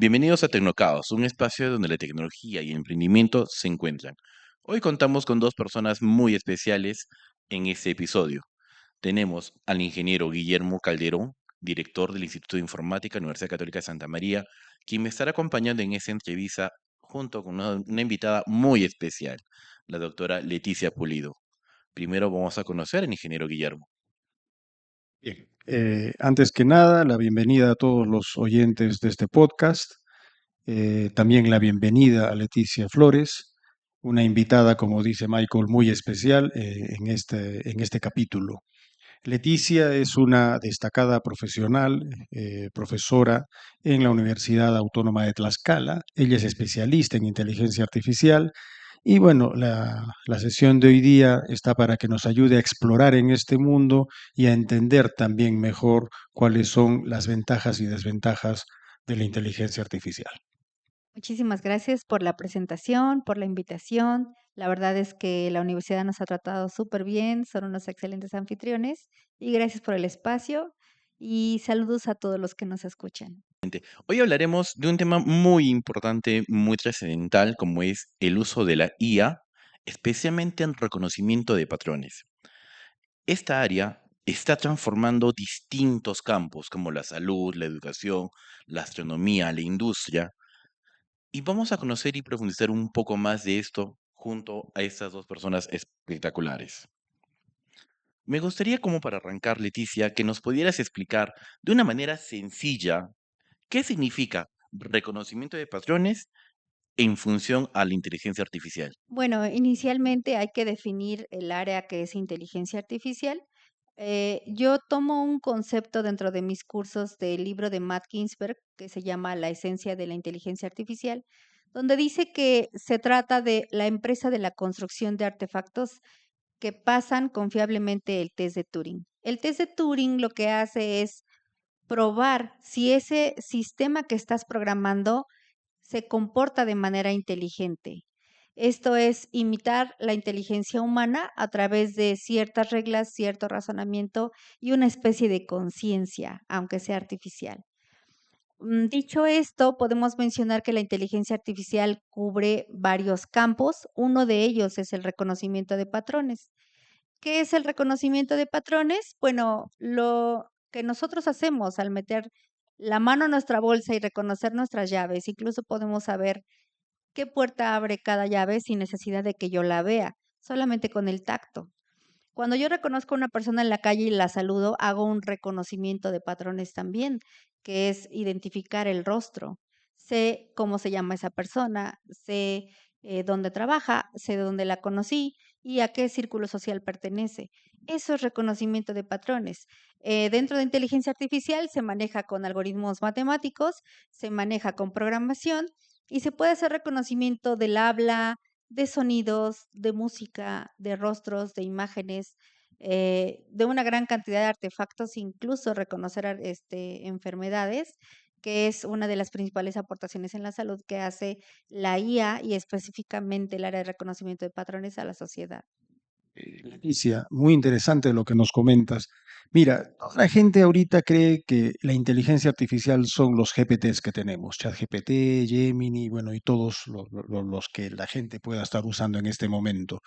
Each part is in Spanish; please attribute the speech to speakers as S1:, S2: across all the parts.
S1: Bienvenidos a Tecnocaos, un espacio donde la tecnología y el emprendimiento se encuentran. Hoy contamos con dos personas muy especiales en este episodio. Tenemos al ingeniero Guillermo Calderón, director del Instituto de Informática Universidad Católica de Santa María, quien me estará acompañando en esta entrevista junto con una invitada muy especial, la doctora Leticia Pulido. Primero vamos a conocer al ingeniero Guillermo.
S2: Bien, antes que nada, la bienvenida a todos los oyentes de este podcast. También la bienvenida a Leticia Flores, una invitada, como dice Michael, muy especial en este capítulo. Leticia es una destacada profesional, profesora en la Universidad Autónoma de Tlaxcala. Ella es especialista en inteligencia artificial y bueno, la sesión de hoy día está para que nos ayude a explorar en este mundo y a entender también mejor cuáles son las ventajas y desventajas de la inteligencia artificial.
S3: Muchísimas gracias por la presentación, por la invitación. La verdad es que la universidad nos ha tratado súper bien, son unos excelentes anfitriones y gracias por el espacio y saludos a todos los que nos escuchan.
S1: Hoy hablaremos de un tema muy importante, muy trascendental, como es el uso de la IA, especialmente en reconocimiento de patrones. Esta área está transformando distintos campos, como la salud, la educación, la astronomía, la industria, y vamos a conocer y profundizar un poco más de esto junto a estas dos personas espectaculares. Me gustaría, como para arrancar, Leticia, que nos pudieras explicar de una manera sencilla qué significa reconocimiento de patrones en función a la inteligencia artificial.
S3: Bueno, inicialmente hay que definir el área que es inteligencia artificial. Yo tomo un concepto dentro de mis cursos del libro de Matt Ginsberg que se llama La esencia de la inteligencia artificial, donde dice que se trata de la empresa de la construcción de artefactos que pasan confiablemente el test de Turing. El test de Turing lo que hace es probar si ese sistema que estás programando se comporta de manera inteligente. Esto es imitar la inteligencia humana a través de ciertas reglas, cierto razonamiento y una especie de conciencia, aunque sea artificial. Dicho esto, podemos mencionar que la inteligencia artificial cubre varios campos. Uno de ellos es el reconocimiento de patrones. ¿Qué es el reconocimiento de patrones? Bueno, lo que nosotros hacemos al meter la mano en nuestra bolsa y reconocer nuestras llaves, incluso podemos saber qué puerta abre cada llave sin necesidad de que yo la vea, solamente con el tacto. Cuando yo reconozco a una persona en la calle y la saludo, hago un reconocimiento de patrones también, que es identificar el rostro. Sé cómo se llama esa persona, sé dónde trabaja, sé dónde la conocí y a qué círculo social pertenece. Eso es reconocimiento de patrones. Dentro de inteligencia artificial se maneja con algoritmos matemáticos, se maneja con programación y se puede hacer reconocimiento del habla, de sonidos, de música, de rostros, de imágenes, de una gran cantidad de artefactos, incluso reconocer enfermedades, que es una de las principales aportaciones en la salud que hace la IA y específicamente el área de reconocimiento de patrones a la sociedad.
S2: Leticia, muy interesante lo que nos comentas. Mira, toda la gente ahorita cree que la inteligencia artificial son los GPTs que tenemos, ChatGPT, Gemini, bueno, y todos los que la gente pueda estar usando en este momento.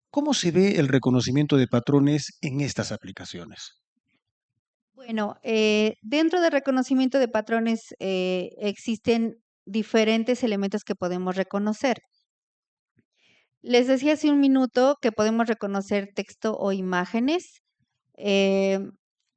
S2: ¿Cómo se ve el reconocimiento de patrones en estas aplicaciones?
S3: Bueno, dentro de reconocimiento de patrones existen diferentes elementos que podemos reconocer. Les decía hace un minuto que podemos reconocer texto o imágenes, em,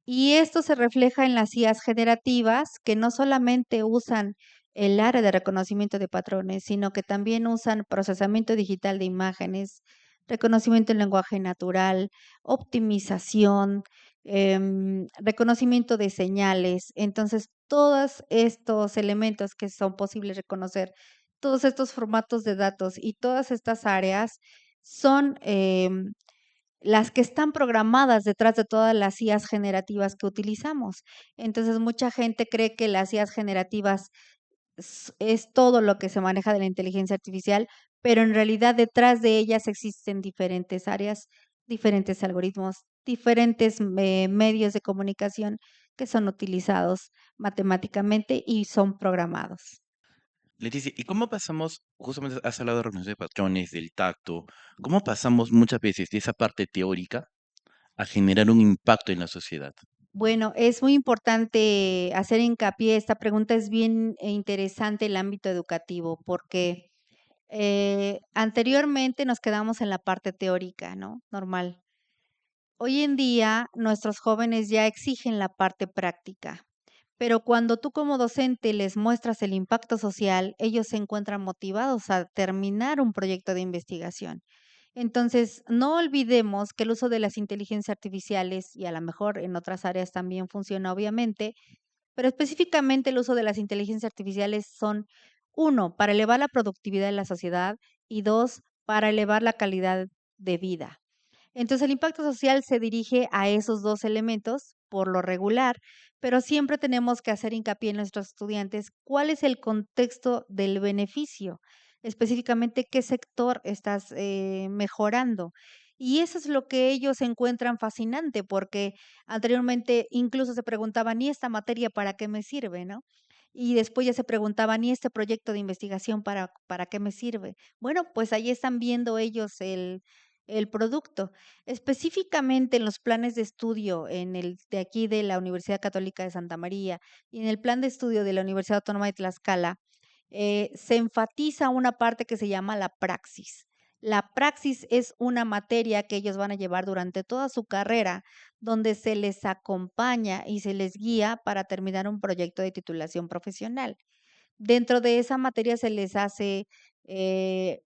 S3: y esto se refleja en las IAs generativas que no solamente usan el área de reconocimiento de patrones, sino que también usan procesamiento digital de imágenes, reconocimiento en lenguaje natural, optimización, reconocimiento de señales. Entonces, todos estos elementos que son posibles reconocer, todos estos formatos de datos y todas estas áreas son las que están programadas detrás de todas las IAs generativas que utilizamos. Entonces, mucha gente cree que las IAs generativas es todo lo que se maneja de la inteligencia artificial, pero en realidad detrás de ellas existen diferentes áreas, diferentes algoritmos, diferentes medios de comunicación, que son utilizados matemáticamente y son programados.
S1: Leticia, ¿y cómo pasamos, justamente has hablado de reconocimiento de patrones, del tacto, cómo pasamos muchas veces de esa parte teórica a generar un impacto en la sociedad?
S3: Bueno, es muy importante hacer hincapié, esta pregunta es bien interesante el ámbito educativo, porque anteriormente nos quedamos en la parte teórica, ¿no? Normal. Hoy en día nuestros jóvenes ya exigen la parte práctica, pero cuando tú como docente les muestras el impacto social, ellos se encuentran motivados a terminar un proyecto de investigación. Entonces, no olvidemos que el uso de las inteligencias artificiales, y a lo mejor en otras áreas también funciona obviamente, pero específicamente el uso de las inteligencias artificiales son, uno, para elevar la productividad de la sociedad y dos, para elevar la calidad de vida. Entonces, el impacto social se dirige a esos 2 elementos por lo regular, pero siempre tenemos que hacer hincapié en nuestros estudiantes cuál es el contexto del beneficio, específicamente qué sector estás, mejorando. Y eso es lo que ellos encuentran fascinante, porque anteriormente incluso se preguntaban: "¿Y esta materia para qué me sirve?", ¿no? Y después ya se preguntaban: "¿Y este proyecto de investigación para qué me sirve?". Bueno, pues ahí están viendo ellos el producto. Específicamente en los planes de estudio en el de aquí de la Universidad Católica de Santa María y en el plan de estudio de la Universidad Autónoma de Tlaxcala, se enfatiza una parte que se llama la praxis. La praxis es una materia que ellos van a llevar durante toda su carrera, donde se les acompaña y se les guía para terminar un proyecto de titulación profesional. Dentro de esa materia se les hace,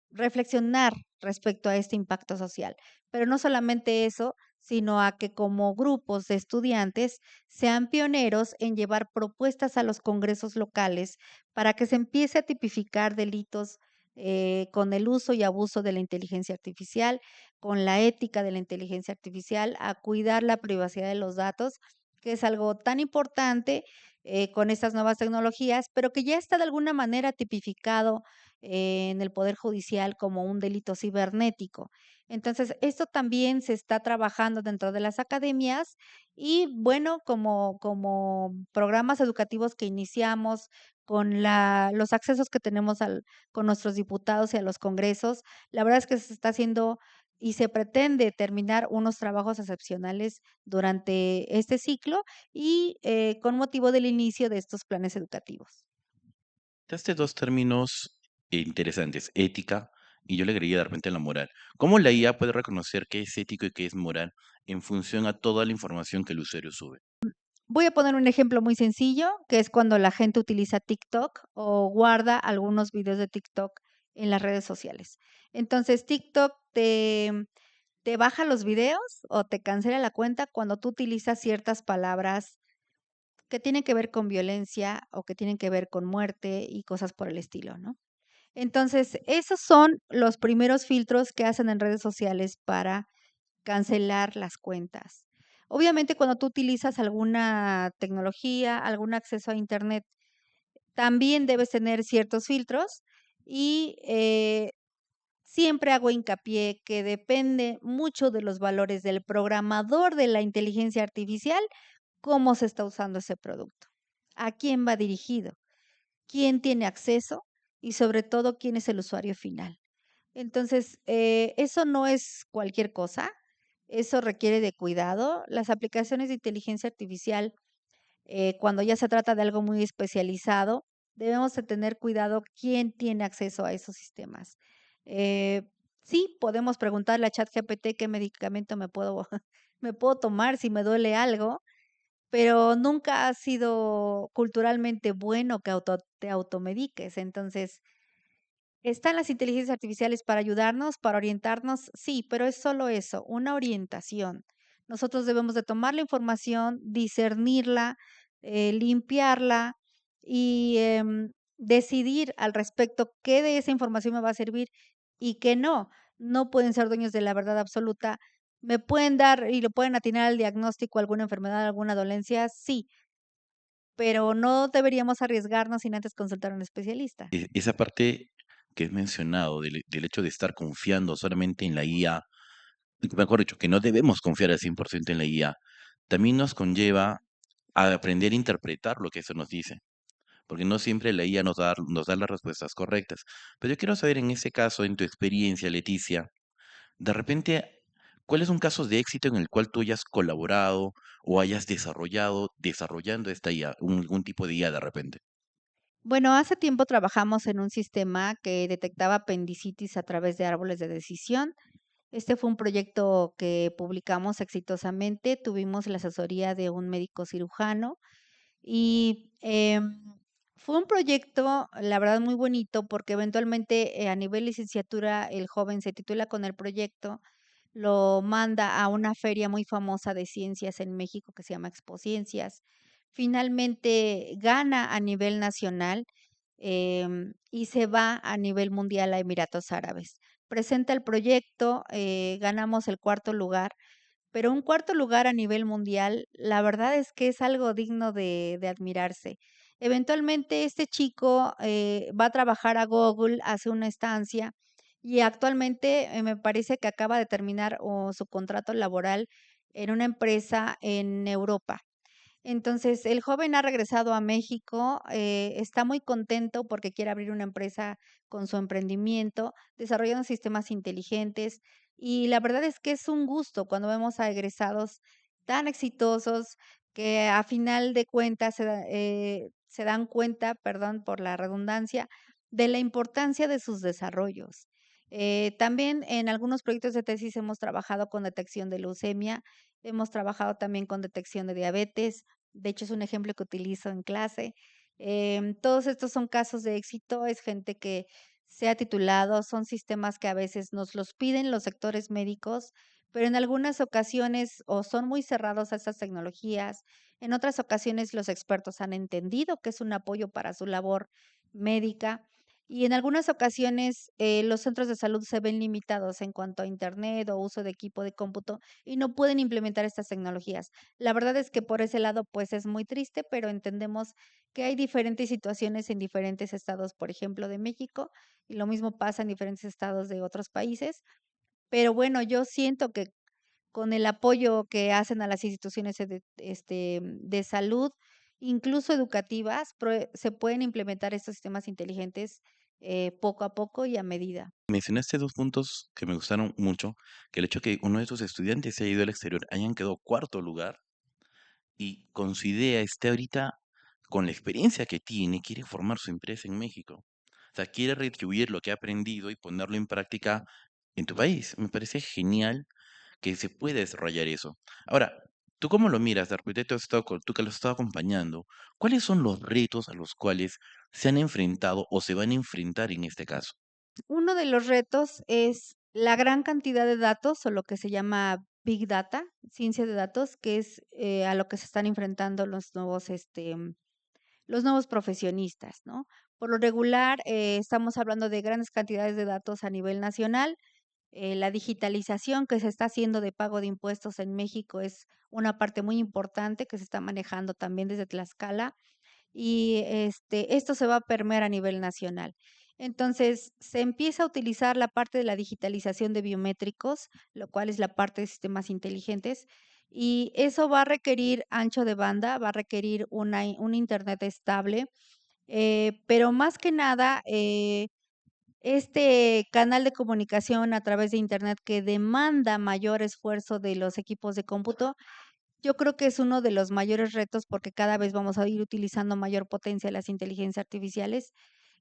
S3: reflexionar respecto a este impacto social, pero no solamente eso, sino a que como grupos de estudiantes sean pioneros en llevar propuestas a los congresos locales para que se empiece a tipificar delitos, con el uso y abuso de la inteligencia artificial, con la ética de la inteligencia artificial, a cuidar la privacidad de los datos, que es algo tan importante con estas nuevas tecnologías, pero que ya está de alguna manera tipificado en el Poder Judicial como un delito cibernético. Entonces, esto también se está trabajando dentro de las academias y bueno, como programas educativos que iniciamos con los accesos que tenemos con nuestros diputados y a los congresos, la verdad es que se está haciendo y se pretende terminar unos trabajos excepcionales durante este ciclo y, con motivo del inicio de estos planes educativos.
S1: Daste dos términos interesantes, ética y yo le agregué de repente la moral. ¿Cómo la IA puede reconocer qué es ético y qué es moral en función a toda la información que el usuario sube?
S3: Voy a poner un ejemplo muy sencillo, que es cuando la gente utiliza TikTok o guarda algunos videos de TikTok en las redes sociales. Entonces, TikTok te baja los videos o te cancela la cuenta cuando tú utilizas ciertas palabras que tienen que ver con violencia o que tienen que ver con muerte y cosas por el estilo, ¿no? Entonces, esos son los primeros filtros que hacen en redes sociales para cancelar las cuentas. Obviamente, cuando tú utilizas alguna tecnología, algún acceso a Internet, también debes tener ciertos filtros y siempre hago hincapié que depende mucho de los valores del programador de la inteligencia artificial, cómo se está usando ese producto, a quién va dirigido, quién tiene acceso y sobre todo quién es el usuario final. Entonces, eso no es cualquier cosa, eso requiere de cuidado. Las aplicaciones de inteligencia artificial, cuando ya se trata de algo muy especializado, debemos de tener cuidado quién tiene acceso a esos sistemas. Eh, sí, podemos preguntarle a ChatGPT qué medicamento me puedo me puedo tomar si me duele algo, pero nunca ha sido culturalmente bueno que te automediques. Entonces, ¿están las inteligencias artificiales para ayudarnos, para orientarnos? Sí, pero es solo eso, una orientación. Nosotros debemos de tomar la información, discernirla, limpiarla y decidir al respecto qué de esa información me va a servir y qué no. No pueden ser dueños de la verdad absoluta. ¿Me pueden dar y le pueden atinar al diagnóstico alguna enfermedad, alguna dolencia? Sí, pero no deberíamos arriesgarnos sin antes consultar a un especialista.
S1: Esa parte que has mencionado del hecho de estar confiando solamente en la IA, mejor dicho, que no debemos confiar al 100% en la IA, también nos conlleva a aprender a interpretar lo que eso nos dice, porque no siempre la IA nos da las respuestas correctas. Pero yo quiero saber en ese caso, en tu experiencia, Leticia, de repente, ¿cuál es un caso de éxito en el cual tú hayas colaborado o hayas desarrollando esta IA, algún tipo de IA de repente?
S3: Bueno, hace tiempo trabajamos en un sistema que detectaba apendicitis a través de árboles de decisión. Este fue un proyecto que publicamos exitosamente. Tuvimos la asesoría de un médico cirujano y fue un proyecto, la verdad, muy bonito porque eventualmente a nivel licenciatura el joven se titula con el proyecto, lo manda a una feria muy famosa de ciencias en México que se llama Expociencias. Finalmente gana a nivel nacional, y se va a nivel mundial a Emiratos Árabes. Presenta el proyecto, ganamos el cuarto lugar, pero un cuarto lugar a nivel mundial, la verdad es que es algo digno de admirarse. Eventualmente, este chico, va a trabajar a Google, hace una estancia y actualmente, me parece que acaba de terminar, su contrato laboral en una empresa en Europa. Entonces, el joven ha regresado a México, está muy contento porque quiere abrir una empresa con su emprendimiento, desarrollando sistemas inteligentes. Y la verdad es que es un gusto cuando vemos a egresados tan exitosos que a final de cuentas se dan cuenta, perdón por la redundancia, de la importancia de sus desarrollos. También en algunos proyectos de tesis hemos trabajado con detección de leucemia, hemos trabajado también con detección de diabetes. De hecho, es un ejemplo que utilizo en clase. Todos estos son casos de éxito, es gente que se ha titulado, son sistemas que a veces nos los piden los sectores médicos, pero en algunas ocasiones o son muy cerrados a estas tecnologías, en otras ocasiones los expertos han entendido que es un apoyo para su labor médica y en algunas ocasiones los centros de salud se ven limitados en cuanto a internet o uso de equipo de cómputo y no pueden implementar estas tecnologías. La verdad es que por ese lado, pues, es muy triste, pero entendemos que hay diferentes situaciones en diferentes estados, por ejemplo, de México, y lo mismo pasa en diferentes estados de otros países. Pero bueno, yo siento que con el apoyo que hacen a las instituciones de salud, incluso educativas, se pueden implementar estos sistemas inteligentes, poco a poco y a medida.
S1: Mencionaste 2 puntos que me gustaron mucho, que el hecho que uno de tus estudiantes se haya ido al exterior, hayan quedado cuarto lugar y con su idea esté ahorita con la experiencia que tiene, quiere formar su empresa en México. O sea, quiere retribuir lo que ha aprendido y ponerlo en práctica en tu país. Me parece genial que se puede desarrollar eso. Ahora, ¿tú cómo lo miras? De repente tú que lo has estado acompañando, ¿cuáles son los retos a los cuales se han enfrentado o se van a enfrentar en este caso?
S3: Uno de los retos es la gran cantidad de datos, o lo que se llama Big Data, ciencia de datos, que es, a lo que se están enfrentando los nuevos profesionistas, ¿no? Por lo regular, estamos hablando de grandes cantidades de datos a nivel nacional. La digitalización que se está haciendo de pago de impuestos en México es una parte muy importante que se está manejando también desde Tlaxcala y, esto se va a permear a nivel nacional. Entonces, se empieza a utilizar la parte de la digitalización de biométricos, lo cual es la parte de sistemas inteligentes, y eso va a requerir ancho de banda, va a requerir un Internet estable, pero más que nada, este canal de comunicación a través de Internet que demanda mayor esfuerzo de los equipos de cómputo, yo creo que es uno de los mayores retos porque cada vez vamos a ir utilizando mayor potencia las inteligencias artificiales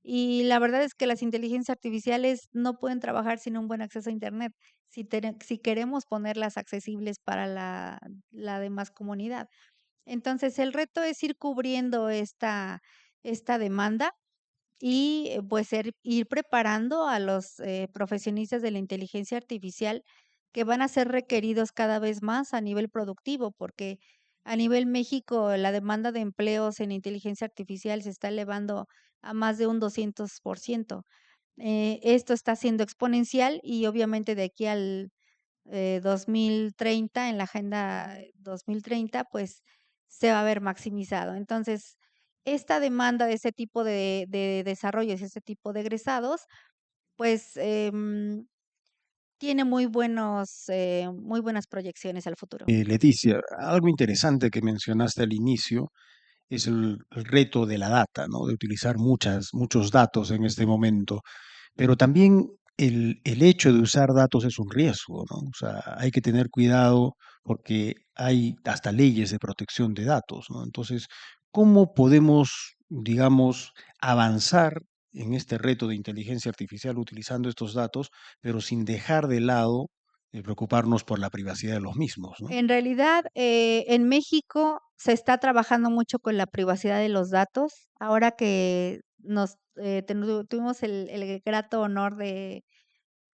S3: y la verdad es que las inteligencias artificiales no pueden trabajar sin un buen acceso a Internet, si queremos ponerlas accesibles para la demás comunidad. Entonces, el reto es ir cubriendo esta demanda y, pues, ir preparando a los, profesionistas de la inteligencia artificial que van a ser requeridos cada vez más a nivel productivo, porque a nivel México la demanda de empleos en inteligencia artificial se está elevando a más de un 200%. Esto está siendo exponencial y obviamente de aquí al 2030, en la agenda 2030, pues, se va a ver maximizado. Entonces, esta demanda de ese tipo de desarrollos, ese tipo de egresados, pues, Tiene muy buenas proyecciones al futuro.
S2: Leticia, algo interesante que mencionaste al inicio es el reto de la data, ¿no? De utilizar muchos datos en este momento. Pero también el hecho de usar datos es un riesgo, ¿no? O sea, hay que tener cuidado porque hay hasta leyes de protección de datos, ¿no? Entonces, ¿cómo podemos, digamos, avanzar en este reto de inteligencia artificial utilizando estos datos, pero sin dejar de lado preocuparnos por la privacidad de los mismos, ¿no?
S3: En realidad, en México se está trabajando mucho con la privacidad de los datos. Ahora que tuvimos el grato honor de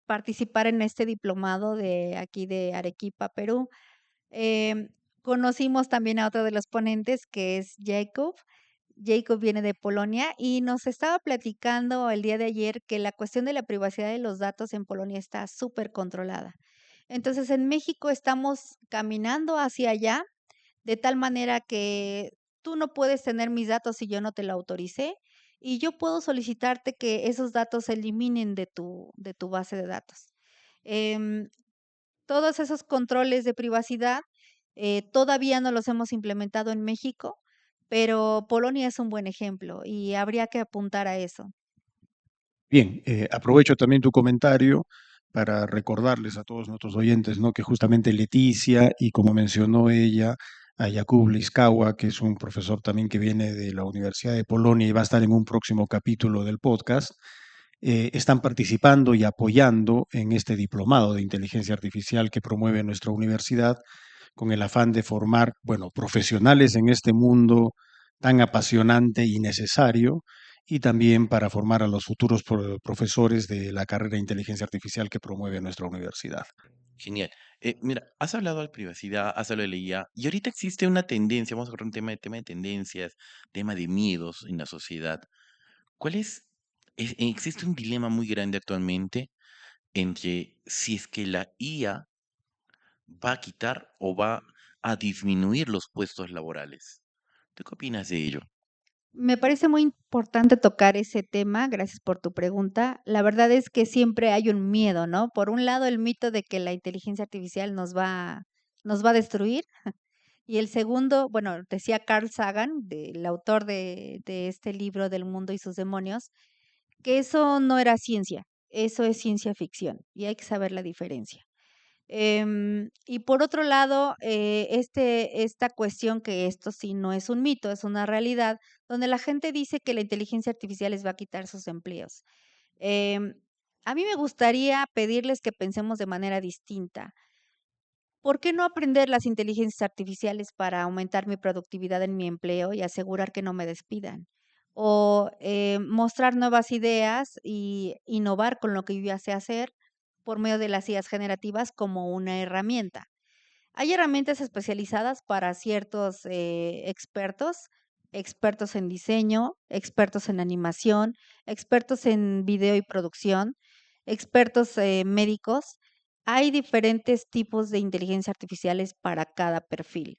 S3: participar en este diplomado de aquí de Arequipa, Perú, em, conocimos también a otro de los ponentes, que es Jacob. Jacob viene de Polonia y nos estaba platicando el día de ayer que la cuestión de la privacidad de los datos en Polonia está súper controlada. Entonces, en México estamos caminando hacia allá, de tal manera que tú no puedes tener mis datos si yo no te lo autoricé, y yo puedo solicitarte que esos datos se eliminen de tu base de datos. Em, Todos esos controles de privacidad, todavía no los hemos implementado en México, pero Polonia es un buen ejemplo y habría que apuntar a eso.
S2: Bien, aprovecho también tu comentario para recordarles a todos nuestros oyentes, ¿no? Que justamente Leticia y como mencionó ella, a Jakub Liskawa, que es un profesor también que viene de la Universidad de Polonia y va a estar en un próximo capítulo del podcast, están participando y apoyando en este diplomado de inteligencia artificial que promueve nuestra universidad con el afán de formar, bueno, profesionales en este mundo tan apasionante y necesario, y también para formar a los futuros profesores de la carrera de inteligencia artificial que promueve nuestra universidad.
S1: Genial. Mira, has hablado de privacidad, has hablado de la IA, y ahorita existe una tendencia, vamos a hablar un tema de tendencias, tema de miedos en la sociedad. ¿Cuál existe un dilema muy grande actualmente entre si es que la IA va a quitar o va a disminuir los puestos laborales? ¿Tú qué opinas de ello?
S3: Me parece muy importante tocar ese tema, gracias por tu pregunta. La verdad es que siempre hay un miedo, ¿no? Por un lado, el mito de que la inteligencia artificial nos va a destruir. Y el segundo, bueno, decía Carl Sagan, el autor de este libro del mundo y sus demonios, que eso no era ciencia, eso es ciencia ficción y hay que saber la diferencia. Y por otro lado, esta cuestión que esto sí no es un mito, es una realidad, donde la gente dice que la inteligencia artificial les va a quitar sus empleos. Em, a mí me gustaría pedirles que pensemos de manera distinta. ¿Por qué no aprender las inteligencias artificiales para aumentar mi productividad en mi empleo y asegurar que no me despidan? O mostrar nuevas ideas y innovar con lo que yo ya sé hacer por medio de las ideas generativas como una herramienta. Hay herramientas especializadas para ciertos expertos en diseño, expertos en animación, expertos en video y producción, expertos médicos. Hay diferentes tipos de inteligencia artificiales para cada perfil.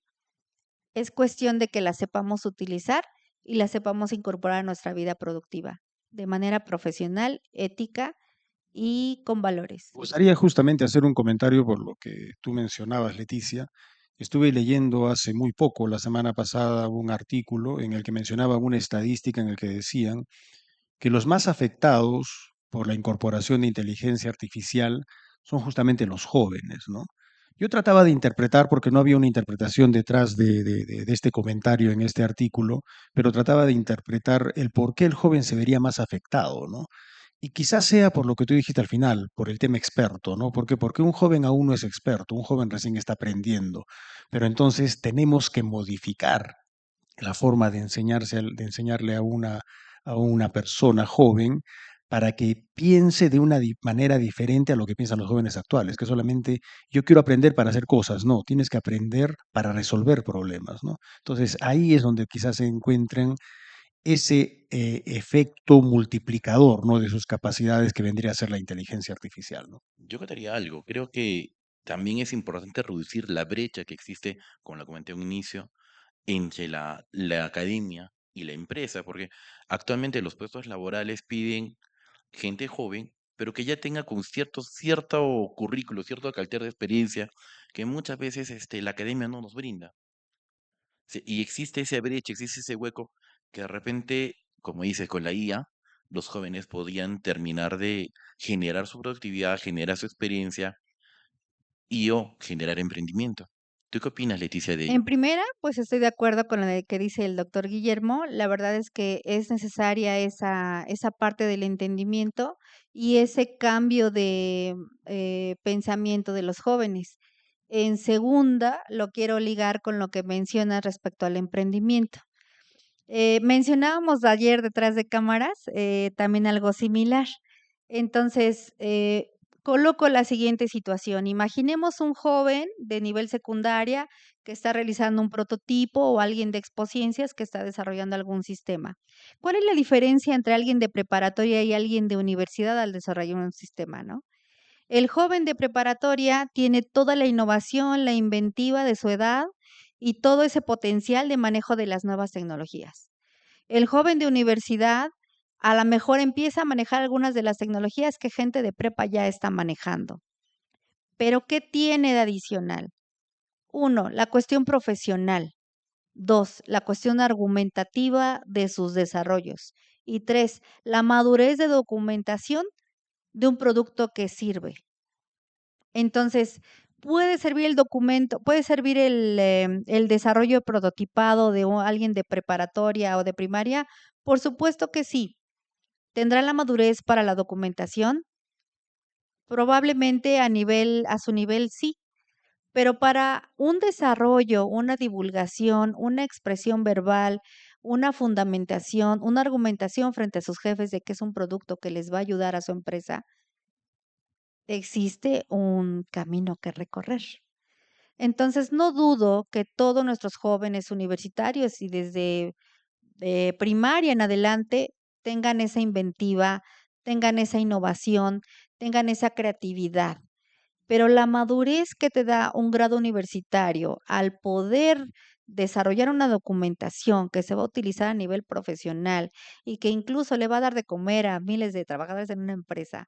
S3: Es cuestión de que las sepamos utilizar y las sepamos incorporar a nuestra vida productiva de manera profesional, ética y con valores.
S2: Me gustaría justamente hacer un comentario por lo que tú mencionabas, Leticia. Estuve leyendo hace muy poco, la semana pasada, un artículo en el que mencionaba una estadística en el que decían que los más afectados por la incorporación de inteligencia artificial son justamente los jóvenes, ¿no? Yo trataba de interpretar, porque no había una interpretación detrás de este comentario en este artículo, pero trataba de interpretar el por qué el joven se vería más afectado, ¿no? Y quizás sea por lo que tú dijiste al final, por el tema experto, ¿no? Porque un joven aún no es experto, un joven recién está aprendiendo, pero entonces tenemos que modificar la forma de de enseñarle a una persona joven para que piense de una manera diferente a lo que piensan los jóvenes actuales, que solamente yo quiero aprender para hacer cosas, no, tienes que aprender para resolver problemas, ¿no? Entonces ahí es donde quizás se encuentren ese efecto multiplicador, ¿no? De sus capacidades que vendría a ser la inteligencia artificial, ¿no?
S1: Yo contaría algo. Creo que también es importante reducir la brecha que existe, como lo comenté a un inicio, entre la academia y la empresa, porque actualmente los puestos laborales piden gente joven pero que ya tenga con cierto currículo, cierto cartel de experiencia que muchas veces la academia no nos brinda. Y existe esa brecha, existe ese hueco que de repente, como dices, con la IA, los jóvenes podían terminar de generar su productividad, generar su experiencia y o generar emprendimiento. ¿Tú qué opinas, Leticia, de ello?
S3: En primera, pues estoy de acuerdo con lo de que dice el doctor Guillermo. La verdad es que es necesaria esa parte del entendimiento y ese cambio de pensamiento de los jóvenes. En segunda, lo quiero ligar con lo que mencionas respecto al emprendimiento. Mencionábamos ayer detrás de cámaras también algo similar. Entonces, coloco la siguiente situación. Imaginemos un joven de nivel secundaria que está realizando un prototipo o alguien de Expociencias que está desarrollando algún sistema. ¿Cuál es la diferencia entre alguien de preparatoria y alguien de universidad al desarrollar un sistema, no? El joven de preparatoria tiene toda la innovación, la inventiva de su edad y todo ese potencial de manejo de las nuevas tecnologías. El joven de universidad a lo mejor empieza a manejar algunas de las tecnologías que gente de prepa ya está manejando. Pero ¿qué tiene de adicional? Uno, la cuestión profesional. Dos, la cuestión argumentativa de sus desarrollos. Y tres, la madurez de documentación de un producto que sirve. Entonces, puede servir el documento, puede servir el desarrollo prototipado de alguien de preparatoria o de primaria. Por supuesto que sí. ¿Tendrá la madurez para la documentación? Probablemente a su nivel sí, pero para un desarrollo, una divulgación, una expresión verbal, una fundamentación, una argumentación frente a sus jefes de que es un producto que les va a ayudar a su empresa, existe un camino que recorrer. Entonces, no dudo que todos nuestros jóvenes universitarios y desde primaria en adelante tengan esa inventiva, tengan esa innovación, tengan esa creatividad. Pero la madurez que te da un grado universitario al poder desarrollar una documentación que se va a utilizar a nivel profesional y que incluso le va a dar de comer a miles de trabajadores en una empresa,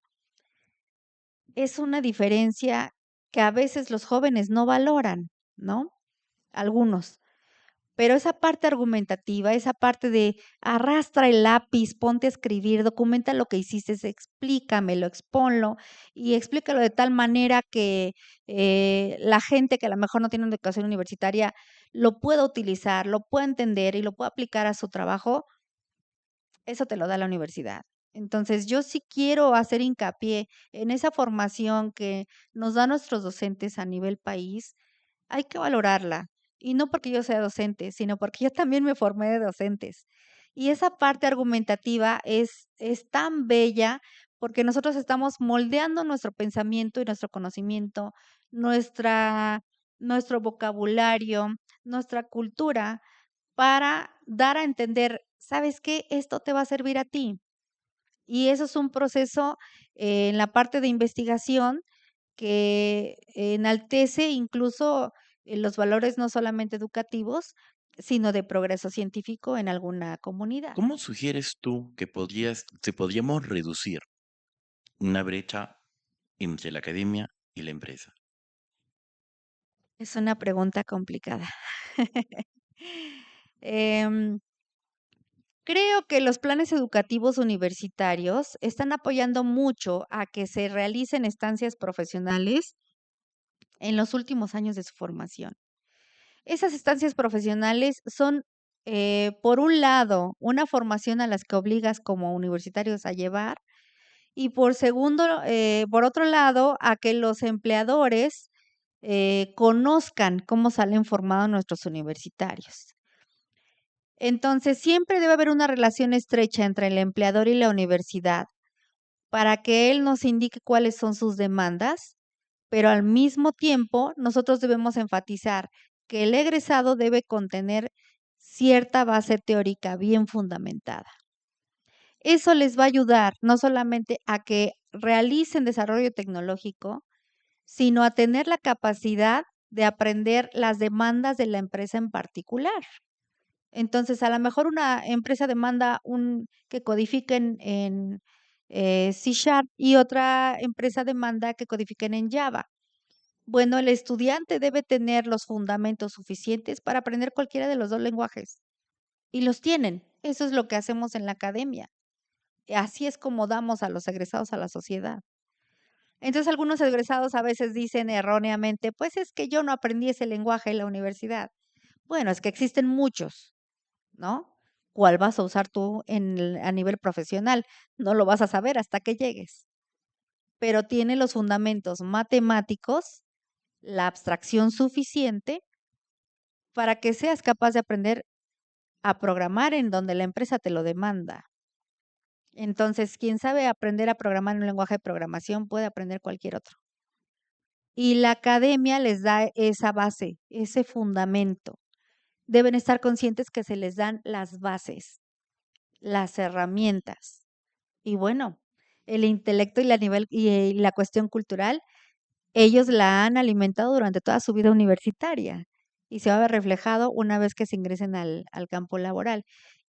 S3: es una diferencia que a veces los jóvenes no valoran, ¿no? Algunos. Pero esa parte argumentativa, esa parte de arrastra el lápiz, ponte a escribir, documenta lo que hiciste, explícamelo, exponlo y explícalo de tal manera que la gente que a lo mejor no tiene una educación universitaria lo pueda utilizar, lo pueda entender y lo pueda aplicar a su trabajo, eso te lo da la universidad. Entonces, yo sí quiero hacer hincapié en esa formación que nos dan nuestros docentes a nivel país, hay que valorarla. Y no porque yo sea docente, sino porque yo también me formé de docentes. Y esa parte argumentativa es tan bella porque nosotros estamos moldeando nuestro pensamiento y nuestro conocimiento, nuestra, nuestro vocabulario, nuestra cultura para dar a entender, ¿sabes qué? Esto te va a servir a ti. Y eso es un proceso en la parte de investigación que enaltece incluso los valores no solamente educativos, sino de progreso científico en alguna comunidad.
S1: ¿Cómo sugieres tú que podríamos reducir una brecha entre la academia y la empresa?
S3: Es una pregunta complicada. Em, Creo que los planes educativos universitarios están apoyando mucho a que se realicen estancias profesionales en los últimos años de su formación. Esas estancias profesionales son, por un lado, una formación a las que obligas como universitarios a llevar y por otro lado, a que los empleadores conozcan cómo salen formados nuestros universitarios. Entonces, siempre debe haber una relación estrecha entre el empleador y la universidad para que él nos indique cuáles son sus demandas, pero al mismo tiempo nosotros debemos enfatizar que el egresado debe contener cierta base teórica bien fundamentada. Eso les va a ayudar no solamente a que realicen desarrollo tecnológico, sino a tener la capacidad de aprender las demandas de la empresa en particular. Entonces, a lo mejor una empresa demanda que codifiquen C Sharp y otra empresa demanda que codifiquen en Java. Bueno, el estudiante debe tener los fundamentos suficientes para aprender cualquiera de los dos lenguajes y los tienen. Eso es lo que hacemos en la academia. Así es como damos a los egresados a la sociedad. Entonces, algunos egresados a veces dicen erróneamente, pues es que yo no aprendí ese lenguaje en la universidad. Bueno, es que existen muchos, ¿no? ¿Cuál vas a usar tú a nivel profesional? No lo vas a saber hasta que llegues, pero tiene los fundamentos matemáticos, la abstracción suficiente para que seas capaz de aprender a programar en donde la empresa te lo demanda. Entonces, quien sabe aprender a programar en un lenguaje de programación puede aprender cualquier otro. Y la academia les da esa base, ese fundamento. Deben estar conscientes que se les dan las bases, las herramientas. Y bueno, el intelecto y la cuestión cultural, ellos la han alimentado durante toda su vida universitaria y se va a ver reflejado una vez que se ingresen al campo laboral.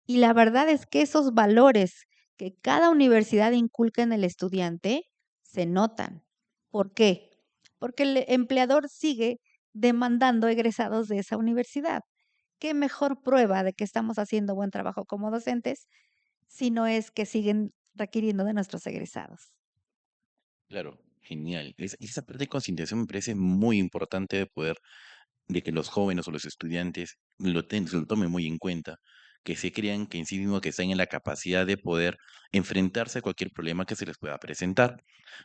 S3: Y la verdad es que esos valores que cada universidad inculca en el estudiante se notan. ¿Por qué? Porque el empleador sigue demandando egresados de esa universidad. ¿Qué mejor prueba de que estamos haciendo buen trabajo como docentes si no es que siguen requiriendo de nuestros egresados?
S1: Claro, genial. Esa parte de concientización me parece muy importante de que los jóvenes o los estudiantes se lo tomen muy en cuenta, que se crean que en sí mismos que están en la capacidad de poder enfrentarse a cualquier problema que se les pueda presentar.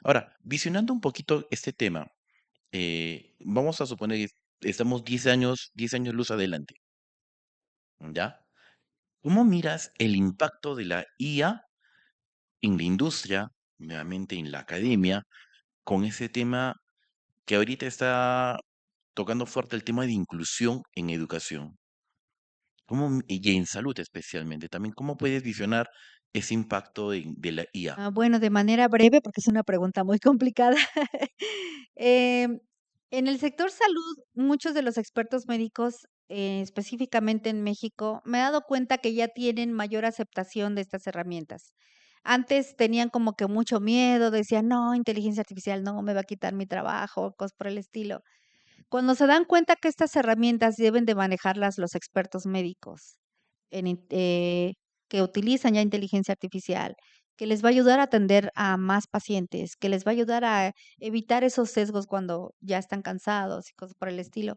S1: Ahora, visionando un poquito este tema, vamos a suponer que estamos 10 años luz adelante, ¿ya? ¿Cómo miras el impacto de la IA en la industria, nuevamente en la academia, con ese tema que ahorita está tocando fuerte el tema de inclusión en educación? Y en salud especialmente también, ¿cómo puedes visionar ese impacto de la IA?
S3: Bueno, de manera breve, porque es una pregunta muy complicada. Em, en el sector salud, muchos de los expertos médicos, específicamente en México, me he dado cuenta que ya tienen mayor aceptación de estas herramientas. Antes tenían como que mucho miedo, decían, no, inteligencia artificial no, me va a quitar mi trabajo, cosas por el estilo. Cuando se dan cuenta que estas herramientas deben de manejarlas los expertos médicos, que utilizan ya inteligencia artificial, que les va a ayudar a atender a más pacientes, que les va a ayudar a evitar esos sesgos cuando ya están cansados y cosas por el estilo,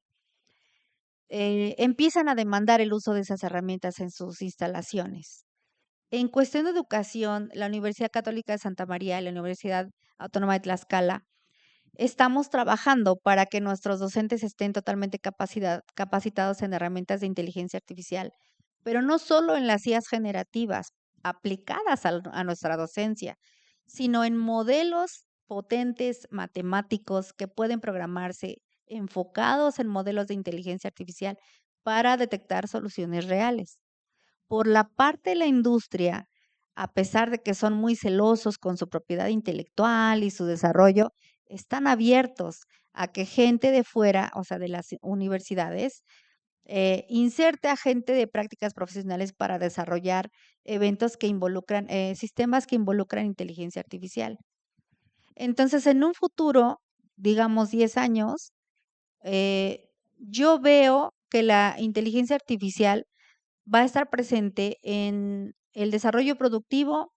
S3: empiezan a demandar el uso de esas herramientas en sus instalaciones. En cuestión de educación, la Universidad Católica de Santa María y la Universidad Autónoma de Tlaxcala estamos trabajando para que nuestros docentes estén totalmente capacitados en herramientas de inteligencia artificial, pero no solo en las IAs generativas aplicadas a nuestra docencia, sino en modelos potentes matemáticos que pueden programarse enfocados en modelos de inteligencia artificial para detectar soluciones reales. Por la parte de la industria, a pesar de que son muy celosos con su propiedad intelectual y su desarrollo, están abiertos a que gente de fuera, o sea, de las universidades, inserte a gente de prácticas profesionales para desarrollar eventos que involucran, sistemas que involucran inteligencia artificial. Entonces, en un futuro, digamos 10 años, yo veo que la inteligencia artificial va a estar presente en el desarrollo productivo,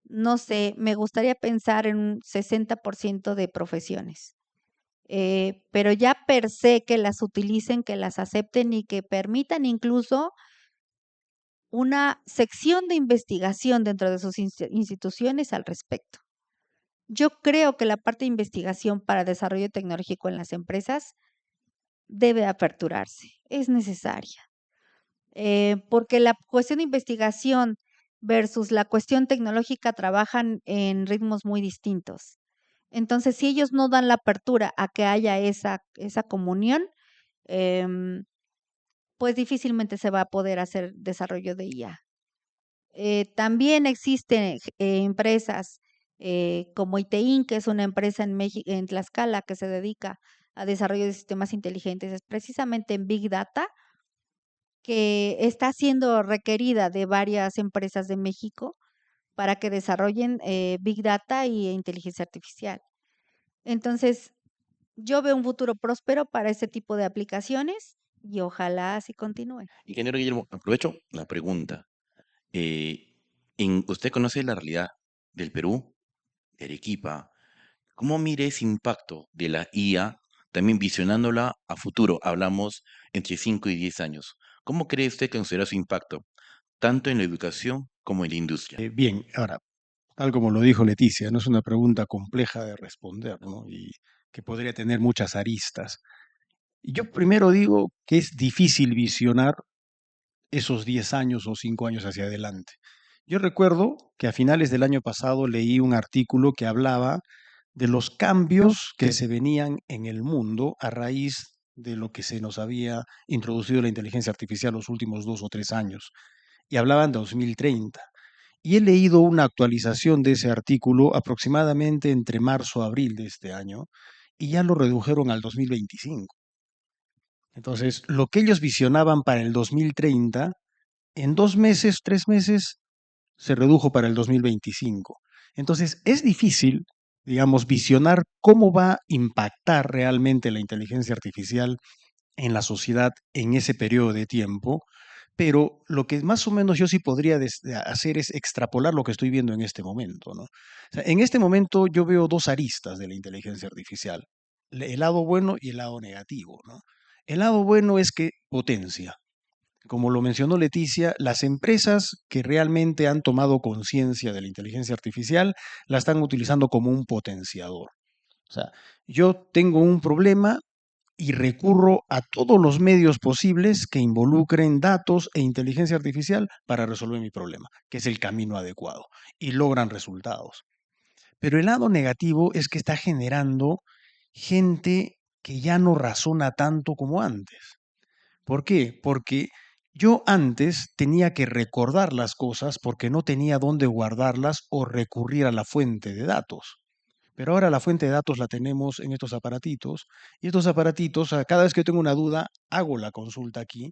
S3: no sé, me gustaría pensar en un 60% de profesiones, pero ya per se que las utilicen, que las acepten y que permitan incluso una sección de investigación dentro de sus instituciones al respecto. Yo creo que la parte de investigación para desarrollo tecnológico en las empresas debe aperturarse, es necesaria. Porque la cuestión de investigación versus la cuestión tecnológica trabajan en ritmos muy distintos. Entonces, si ellos no dan la apertura a que haya esa comunión, em, pues difícilmente se va a poder hacer desarrollo de IA. También existen empresas como ITIN, que es una empresa en México, en Tlaxcala, que se dedica a desarrollo de sistemas inteligentes, es precisamente en Big Data, que está siendo requerida de varias empresas de México para que desarrollen Big Data y inteligencia artificial. Entonces, yo veo un futuro próspero para este tipo de aplicaciones y ojalá así continúe.
S1: Ingeniero Guillermo, aprovecho la pregunta. Eh, ¿Usted conoce la realidad del Perú, de Arequipa? ¿Cómo mire ese impacto de la IA, también visionándola a futuro? Hablamos entre 5 y 10 años. ¿Cómo cree usted que será su impacto, tanto en la educación como en la industria?
S2: Bien, ahora, tal como lo dijo Leticia, no es una pregunta compleja de responder, ¿no? Y que podría tener muchas aristas. Y yo primero digo que es difícil visionar esos 10 años o 5 años hacia adelante. Yo recuerdo que a finales del año pasado leí un artículo que hablaba de los cambios que se venían en el mundo a raíz de lo que se nos había introducido la inteligencia artificial los últimos 2 o 3 años, y hablaban de 2030. Y he leído una actualización de ese artículo aproximadamente entre marzo y abril de este año, y ya lo redujeron al 2025. Entonces, lo que ellos visionaban para el 2030, en 2 meses, 3 meses, se redujo para el 2025. Entonces, es difícil, digamos, visionar cómo va a impactar realmente la inteligencia artificial en la sociedad en ese periodo de tiempo, pero lo que más o menos yo sí podría hacer es extrapolar lo que estoy viendo en este momento, ¿no? O sea, en este momento yo veo dos aristas de la inteligencia artificial, el lado bueno y el lado negativo, ¿no? El lado bueno es que potencia. Como lo mencionó Leticia, las empresas que realmente han tomado conciencia de la inteligencia artificial la están utilizando como un potenciador. O sea, yo tengo un problema y recurro a todos los medios posibles que involucren datos e inteligencia artificial para resolver mi problema, que es el camino adecuado, y logran resultados. Pero el lado negativo es que está generando gente que ya no razona tanto como antes. ¿Por qué? Porque yo antes tenía que recordar las cosas porque no tenía dónde guardarlas o recurrir a la fuente de datos. Pero ahora la fuente de datos la tenemos en estos aparatitos, y estos aparatitos, cada vez que tengo una duda, hago la consulta aquí,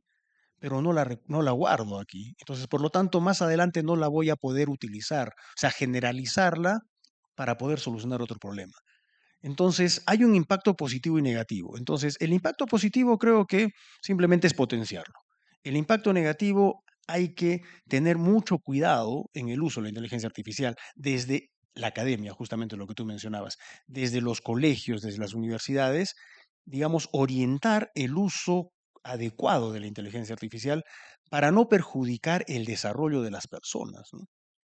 S2: pero no la guardo aquí. Entonces, por lo tanto, más adelante no la voy a poder utilizar, o sea, generalizarla para poder solucionar otro problema. Entonces, hay un impacto positivo y negativo. Entonces, el impacto positivo creo que simplemente es potenciarlo. El impacto negativo hay que tener mucho cuidado en el uso de la inteligencia artificial desde la academia, justamente lo que tú mencionabas, desde los colegios, desde las universidades, digamos, orientar el uso adecuado de la inteligencia artificial para no perjudicar el desarrollo de las personas, ¿no?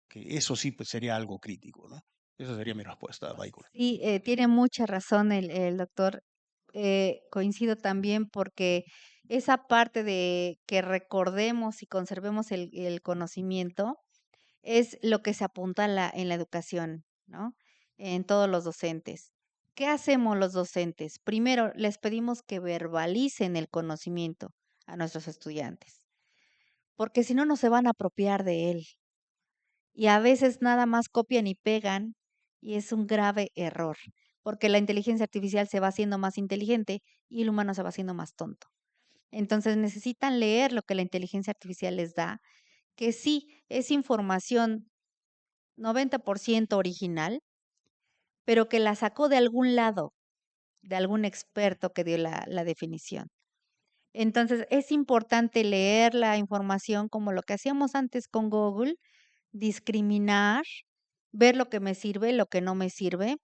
S2: Que eso sí, pues, sería algo crítico, ¿no? Esa sería mi respuesta, Michael.
S3: Sí, tiene mucha razón el doctor. Coincido también porque esa parte de que recordemos y conservemos el conocimiento es lo que se apunta en la educación, ¿no? En todos los docentes. ¿Qué hacemos los docentes? Primero, les pedimos que verbalicen el conocimiento a nuestros estudiantes, porque si no, no se van a apropiar de él. Y a veces nada más copian y pegan, y es un grave error, porque la inteligencia artificial se va haciendo más inteligente y el humano se va haciendo más tonto. Entonces necesitan leer lo que la inteligencia artificial les da, que sí es información 90% original, pero que la sacó de algún lado, de algún experto que dio la definición. Entonces, es importante leer la información como lo que hacíamos antes con Google, discriminar, ver lo que me sirve, lo que no me sirve.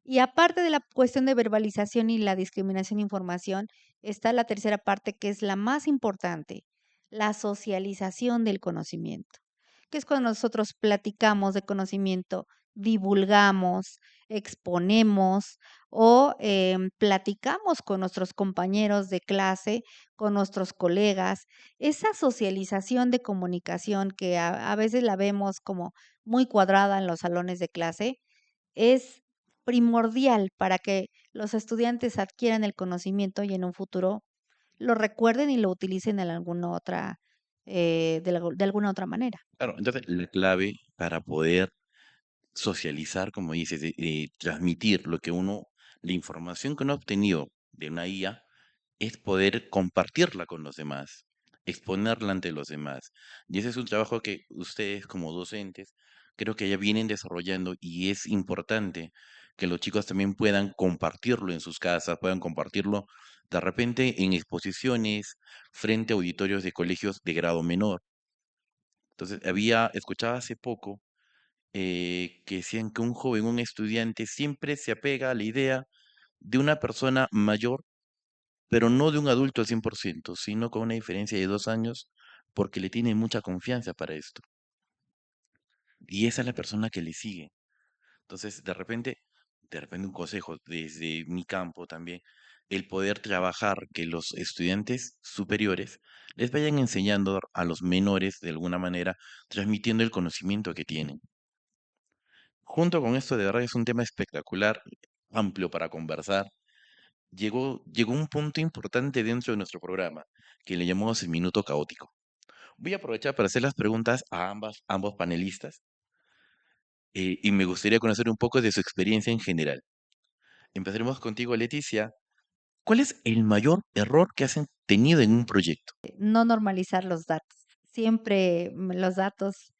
S3: Y aparte de la cuestión de verbalización y la discriminación de información, está la tercera parte que es la más importante, la socialización del conocimiento, que es cuando nosotros platicamos de conocimiento, divulgamos, exponemos o platicamos con nuestros compañeros de clase, con nuestros colegas. Esa socialización de comunicación que a veces la vemos como muy cuadrada en los salones de clase, es primordial para que los estudiantes adquieran el conocimiento y en un futuro lo recuerden y lo utilicen en alguna otra, de alguna otra manera.
S1: Claro, entonces la clave para poder socializar, como dices, transmitir lo que uno, la información que uno ha obtenido de una IA, es poder compartirla con los demás, exponerla ante los demás. Y ese es un trabajo que ustedes como docentes creo que ya vienen desarrollando y es importante que los chicos también puedan compartirlo en sus casas, puedan compartirlo de repente en exposiciones frente a auditorios de colegios de grado menor. Entonces, escuchaba hace poco que decían que un joven, un estudiante, siempre se apega a la idea de una persona mayor, pero no de un adulto al 100%, sino con una diferencia de 2 años, porque le tiene mucha confianza para esto. Y esa es la persona que le sigue. Entonces, de repente un consejo desde mi campo también, el poder trabajar que los estudiantes superiores les vayan enseñando a los menores de alguna manera, transmitiendo el conocimiento que tienen. Junto con esto, de verdad es un tema espectacular, amplio para conversar. Llegó un punto importante dentro de nuestro programa, que le llamamos el minuto caótico. Voy a aprovechar para hacer las preguntas a ambos panelistas, y me gustaría conocer un poco de su experiencia en general. Empezaremos contigo, Leticia. ¿Cuál es el mayor error que has tenido en un proyecto?
S3: No normalizar los datos. Siempre los datos,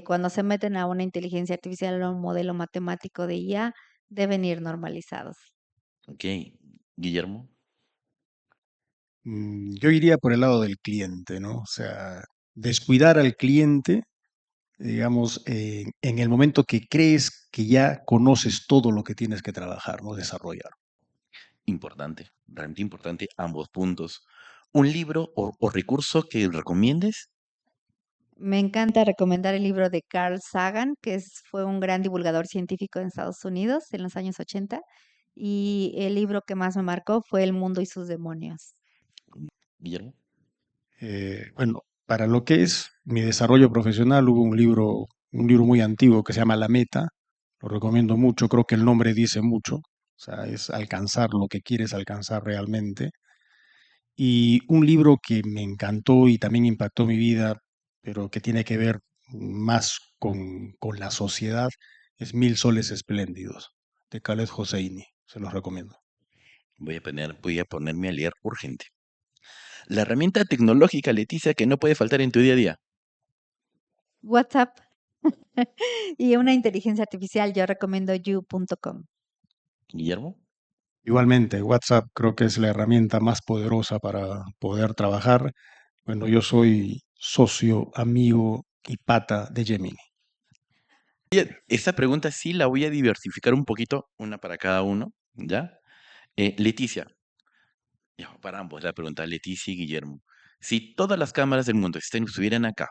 S3: cuando se meten a una inteligencia artificial o a un modelo matemático de IA, deben ir normalizados.
S1: Ok, Guillermo.
S2: Yo iría por el lado del cliente, ¿no? O sea, descuidar al cliente, digamos, en el momento que crees que ya conoces todo lo que tienes que trabajar, ¿no? Desarrollar.
S1: Importante, realmente importante ambos puntos. ¿Un libro o recurso que recomiendes?
S3: Me encanta recomendar el libro de Carl Sagan, fue un gran divulgador científico en Estados Unidos en los años 80, y el libro que más me marcó fue El mundo y sus demonios.
S1: Guillermo.
S2: Bueno, para lo que es mi desarrollo profesional, hubo un libro muy antiguo que se llama La Meta. Lo recomiendo mucho, creo que el nombre dice mucho. O sea, es alcanzar lo que quieres alcanzar realmente. Y un libro que me encantó y también impactó mi vida, pero que tiene que ver más con la sociedad, es Mil Soles Espléndidos, de Khaled Hosseini. Se los recomiendo.
S1: Voy a ponerme a leer urgente. La herramienta tecnológica, Leticia, que no puede faltar en tu día a día.
S3: WhatsApp y una inteligencia artificial, yo recomiendo you.com.
S1: Guillermo.
S2: Igualmente, WhatsApp creo que es la herramienta más poderosa para poder trabajar. Bueno, yo soy socio, amigo y pata de Gemini.
S1: Esta pregunta sí la voy a diversificar un poquito, una para cada uno, ¿ya? Leticia, ya, para ambos la pregunta, Leticia y Guillermo. Si todas las cámaras del mundo estuvieran acá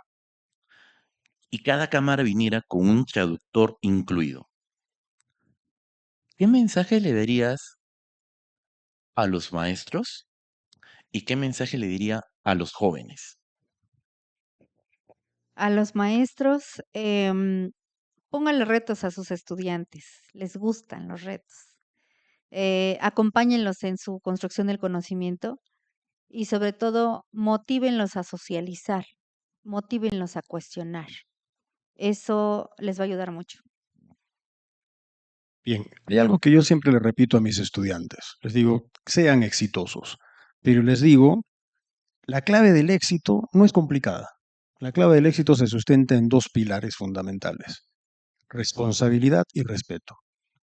S1: y cada cámara viniera con un traductor incluido, ¿qué mensaje le darías a los maestros y qué mensaje le diría a los jóvenes?
S3: A los maestros, pónganle retos a sus estudiantes, les gustan los retos. Acompáñenlos en su construcción del conocimiento y sobre todo motívenlos a socializar, motívenlos a cuestionar. Eso les va a ayudar mucho.
S2: Bien, hay algo que yo siempre le repito a mis estudiantes. Les digo, sean exitosos, pero les digo, la clave del éxito no es complicada. La clave del éxito se sustenta en dos pilares fundamentales: responsabilidad y respeto.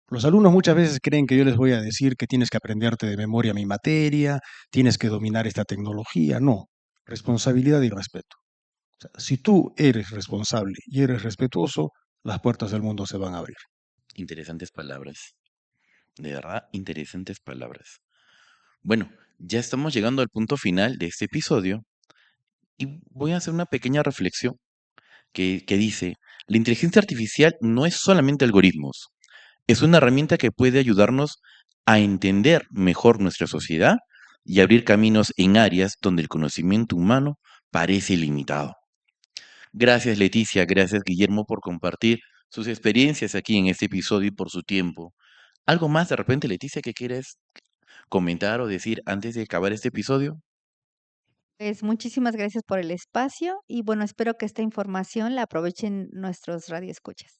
S2: Los alumnos muchas veces creen que yo les voy a decir que tienes que aprenderte de memoria mi materia, tienes que dominar esta tecnología. No, responsabilidad y respeto. O sea, si tú eres responsable y eres respetuoso, las puertas del mundo se van a abrir.
S1: Interesantes palabras, de verdad, interesantes palabras. Bueno, ya estamos llegando al punto final de este episodio y voy a hacer una pequeña reflexión que dice, la inteligencia artificial no es solamente algoritmos, es una herramienta que puede ayudarnos a entender mejor nuestra sociedad y abrir caminos en áreas donde el conocimiento humano parece limitado. Gracias Leticia, gracias Guillermo por compartir sus experiencias aquí en este episodio y por su tiempo. ¿Algo más de repente, Leticia, que quieres comentar o decir antes de acabar este episodio?
S3: Pues muchísimas gracias por el espacio y bueno, espero que esta información la aprovechen nuestros radioescuchas.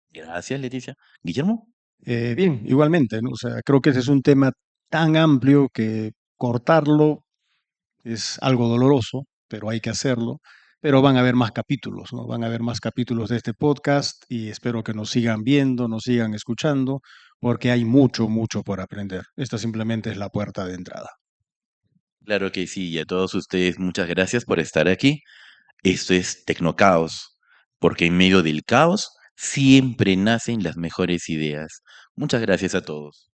S1: Gracias, Leticia. Guillermo.
S2: Bien, igualmente, ¿no? O sea, creo que ese es un tema tan amplio que cortarlo es algo doloroso, pero hay que hacerlo. pero van a haber más capítulos, ¿no? Van a haber más capítulos de este podcast y espero que nos sigan viendo, nos sigan escuchando, porque hay mucho, mucho por aprender. Esta simplemente es la puerta de entrada.
S1: Claro que sí, y a todos ustedes muchas gracias por estar aquí. Esto es Tecnocaos, porque en medio del caos siempre nacen las mejores ideas. Muchas gracias a todos.